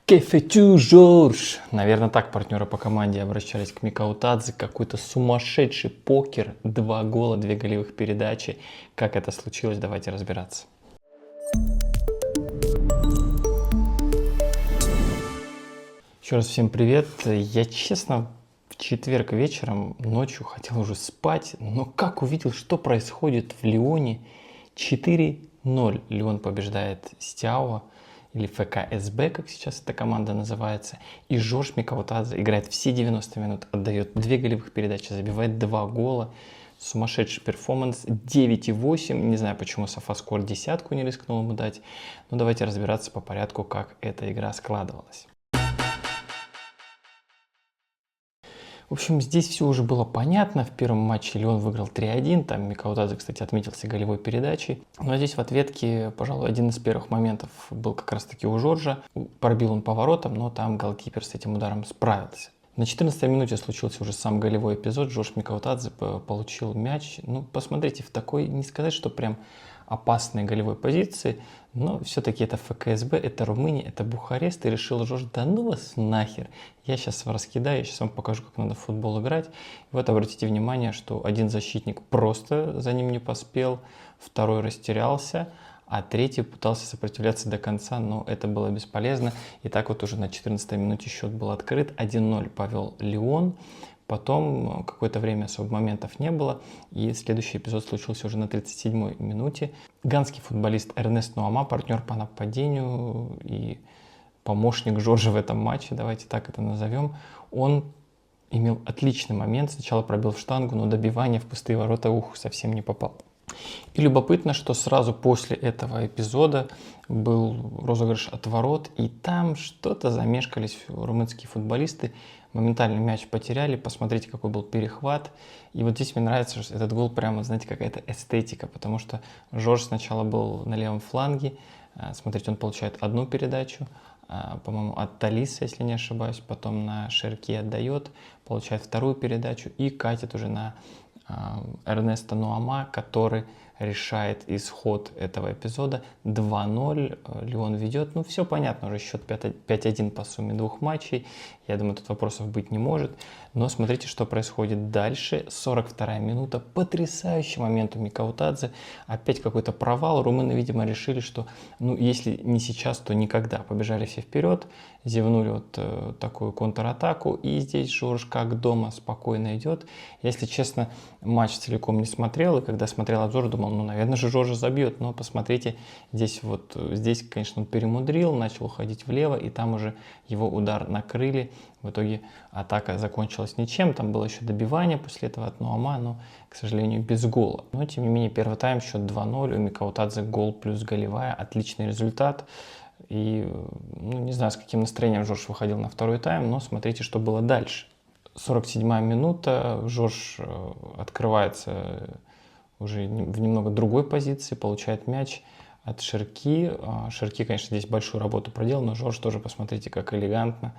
Que fais-tu, Жорж? Наверное, так партнеры по команде обращались к Микаутадзе. Какой-то сумасшедший покер. 2 гола, 2 голевых передачи. Как это случилось, давайте разбираться. Еще раз всем привет. Я, честно, в четверг вечером, ночью хотел уже спать, но как увидел, что происходит в Лионе, 4-0 Лион побеждает Стяуа, или ФКСБ, как сейчас эта команда называется, и Жорж Микаутадзе играет все 90 минут, отдает 2 голевых передачи, забивает 2 гола. Сумасшедший перформанс, 9,8, не знаю, почему Софаскор десятку не рискнул ему дать, но давайте разбираться по порядку, как эта игра складывалась. В общем, здесь все уже было понятно. В первом матче Лион выиграл 3-1. Там Микаутадзе, кстати, отметился голевой передачей. Но здесь в ответке, пожалуй, один из первых моментов был как раз-таки у Жоржа. Пробил он поворотом, но там голкипер с этим ударом справился. На 14-й минуте случился уже сам голевой эпизод. Жорж Микаутадзе получил мяч. Ну, посмотрите, в такой, не сказать, что прям опасной голевой позиции, но все-таки это ФКСБ, это Румыния, это Бухарест, и решил Жорж, да ну вас нахер, я сейчас вас раскидаю, я сейчас вам покажу, как надо в футбол играть. И вот обратите внимание, что один защитник просто за ним не поспел, второй растерялся, а третий пытался сопротивляться до конца, но это было бесполезно. И так вот уже на 14-й минуте счет был открыт, 1-0 повел Лион. Потом какое-то время особо моментов не было, и следующий эпизод случился уже на 37-й минуте. Ганский футболист Эрнест Нуама, партнер по нападению и помощник Жоржа в этом матче, давайте так это назовем, он имел отличный момент, сначала пробил в штангу, но добивание в пустые ворота совсем не попал. И любопытно, что сразу после этого эпизода был розыгрыш от ворот, и там что-то замешкались румынские футболисты, моментально мяч потеряли, посмотрите, какой был перехват. И вот здесь мне нравится, что этот гол прямо, знаете, какая-то эстетика, потому что Жорж сначала был на левом фланге, смотрите, он получает одну передачу, по-моему, от Талиса, если не ошибаюсь, потом на Шерки отдает, получает вторую передачу и катит уже на Эрнеста Нуама, который решает исход этого эпизода. 2-0, Лион ведет. Ну, все понятно, уже счет 5-1 по сумме двух матчей. Я думаю, тут вопросов быть не может. Но смотрите, что происходит дальше. 42-я минута. Потрясающий момент у Микаутадзе. Опять какой-то провал. Румыны, видимо, решили, что ну, если не сейчас, то никогда. Побежали все вперед, зевнули вот такую контратаку. И здесь Жорж как дома спокойно идет. Если честно, матч целиком не смотрел. И когда смотрел обзор, думал, ну, наверное же, Жорж забьет. Но посмотрите, здесь, конечно, он перемудрил, начал уходить влево. И там уже его удар накрыли. В итоге атака закончилась ничем, там было еще добивание после этого от Нуама, но, к сожалению, без гола. Но, тем не менее, первый тайм, счет 2-0, у Микаутадзе гол плюс голевая, отличный результат. И, ну, не знаю, с каким настроением Жорж выходил на второй тайм, но смотрите, что было дальше. 47-я минута, Жорж открывается уже в немного другой позиции, получает мяч от Шерки. Шерки, конечно, здесь большую работу проделал, но Жорж тоже, посмотрите, как элегантно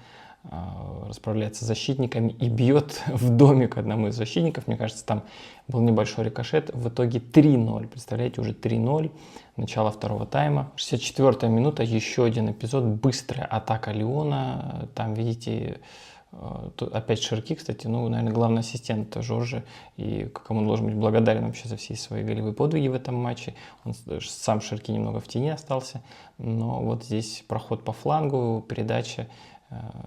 расправляется с защитниками и бьет в домик одному из защитников. Мне кажется, там был небольшой рикошет. В итоге 3-0. Представляете, уже 3-0. Начало второго тайма. 64-я минута. Еще один эпизод. Быстрая атака Лиона. Там, видите, опять Шерки, кстати, ну, наверное, главный ассистент Жоржа, и кому он должен быть благодарен вообще за все свои голевые подвиги в этом матче. Он сам Шерки немного в тени остался, но вот здесь проход по флангу, передача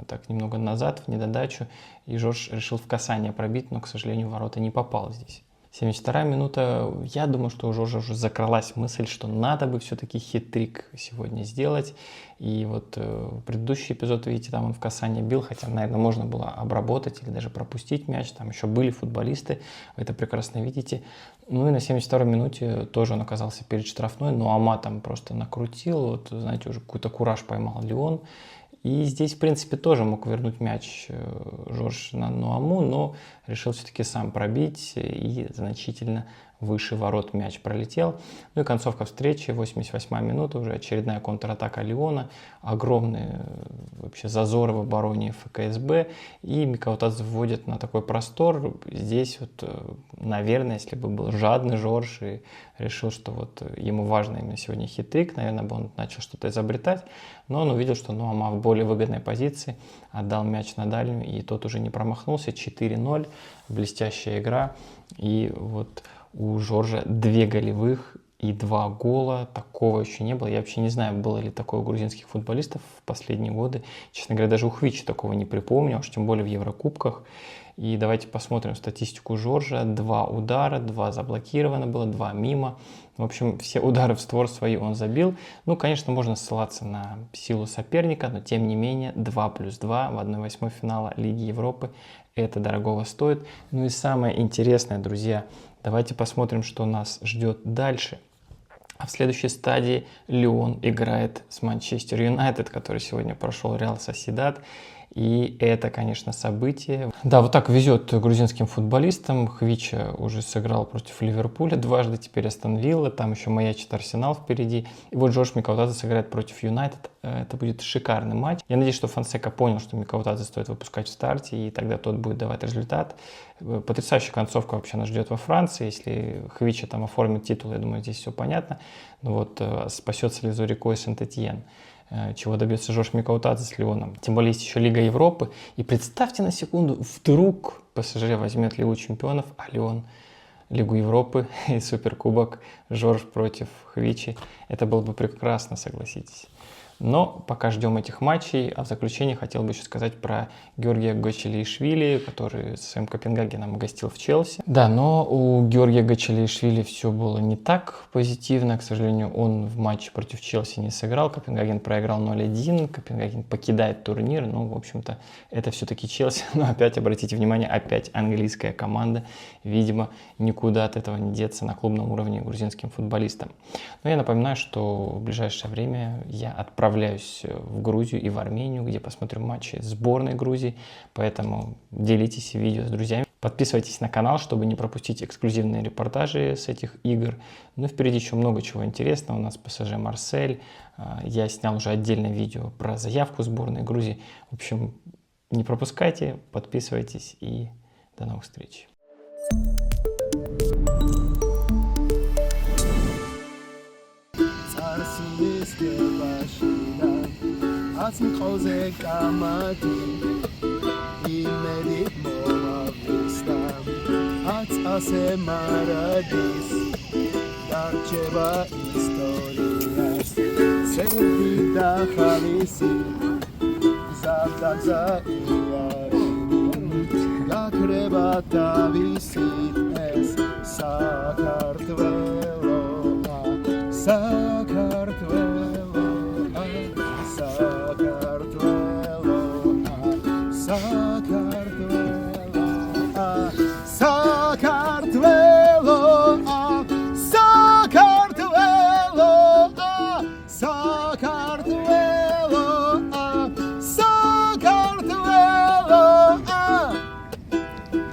так немного назад, в недодачу, и Жорж решил в касание пробить, но, к сожалению, в ворота не попал здесь. 72-я минута, я думаю, что у Жоржа уже закралась мысль, что надо бы все-таки хит-трик сегодня сделать. И вот предыдущий эпизод, видите, там он в касание бил, хотя, наверное, можно было обработать или даже пропустить мяч. Там еще были футболисты, вы это прекрасно видите. Ну и на 72-й минуте тоже он оказался перед штрафной, но Ама там просто накрутил, вот, знаете, уже какой-то кураж поймал Лион. И здесь, в принципе, тоже мог вернуть мяч Жорж на Нуаму, но решил все-таки сам пробить и значительно выше ворот мяч пролетел. Ну и концовка встречи, 88-я минута, уже очередная контратака Лиона, огромные вообще зазоры в обороне ФКСБ, и Микаутадзе вводит на такой простор. Здесь вот, наверное, если бы был жадный Жорж и решил, что вот ему важно именно сегодня хитрик, наверное, бы он начал что-то изобретать, но он увидел, что Нуама в более выгодной позиции, отдал мяч на дальнюю, и тот уже не промахнулся. 4-0, блестящая игра, и вот у Жоржа 2 голевых и 2 гола. Такого еще не было. Я вообще не знаю, было ли такое у грузинских футболистов в последние годы. Честно говоря, даже у Хвичи такого не припомню, уж тем более в Еврокубках. И давайте посмотрим статистику Жоржа. 2 удара, 2 заблокировано было, 2 мимо. В общем, все удары в створ свои он забил. Ну, конечно, можно ссылаться на силу соперника, но тем не менее 2+2 в 1/8 финала Лиги Европы. Это дорогого стоит. Ну и самое интересное, друзья, давайте посмотрим, что нас ждет дальше. А в следующей стадии Лион играет с Манчестер Юнайтед, который сегодня прошел Реал Сосьедад. И это, конечно, событие. Да, вот так везет грузинским футболистам. Хвича уже сыграл против Ливерпуля дважды, теперь Астон Вилла, там еще маячит Арсенал впереди. И вот Жорж Микаутадзе сыграет против Юнайтед. Это будет шикарный матч. Я надеюсь, что Фонсека понял, что Микаутадзе стоит выпускать в старте, и тогда тот будет давать результат. Потрясающая концовка вообще нас ждет во Франции. Если Хвича там оформит титул, я думаю, здесь все понятно. Но вот спасется ли Зорико и Сент-Этьен? Чего добьется Жорж Микаутадзе с Лионом. Тем более есть еще Лига Европы. И представьте на секунду, вдруг ПСЖ возьмет Лигу чемпионов, а Лион Лигу Европы и Суперкубок. Жорж против Хвичи. Это было бы прекрасно, согласитесь. Но пока ждем этих матчей, а в заключение хотел бы еще сказать про Георгия Гочелишвили, который с своим Копенгагеном гостил в Челси. Да, но у Георгия Гочелишвили все было не так позитивно. К сожалению, он в матче против Челси не сыграл. Копенгаген проиграл 0-1. Копенгаген покидает турнир. Ну, в общем-то, это все-таки Челси. Но опять, обратите внимание, опять английская команда. Видимо, никуда от этого не деться на клубном уровне грузинским футболистам. Но я напоминаю, что в ближайшее время я отправляюсь в Грузию и в Армению, где посмотрим матчи сборной Грузии. Поэтому делитесь видео с друзьями. Подписывайтесь на канал, чтобы не пропустить эксклюзивные репортажи с этих игр. Ну, впереди еще много чего интересного. У нас ПСЖ Марсель. Я снял уже отдельное видео про заявку сборной Грузии. В общем, не пропускайте, подписывайтесь и до новых встреч. აწმყოზე კამათი იმედი მომავლის აწასე მარადის დარჩება ისტორიას ცედი და ხალისი ზარდაძა იარი გაქრება თავისი ეს საქართველო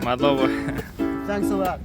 Madlovo. Thanks a lot.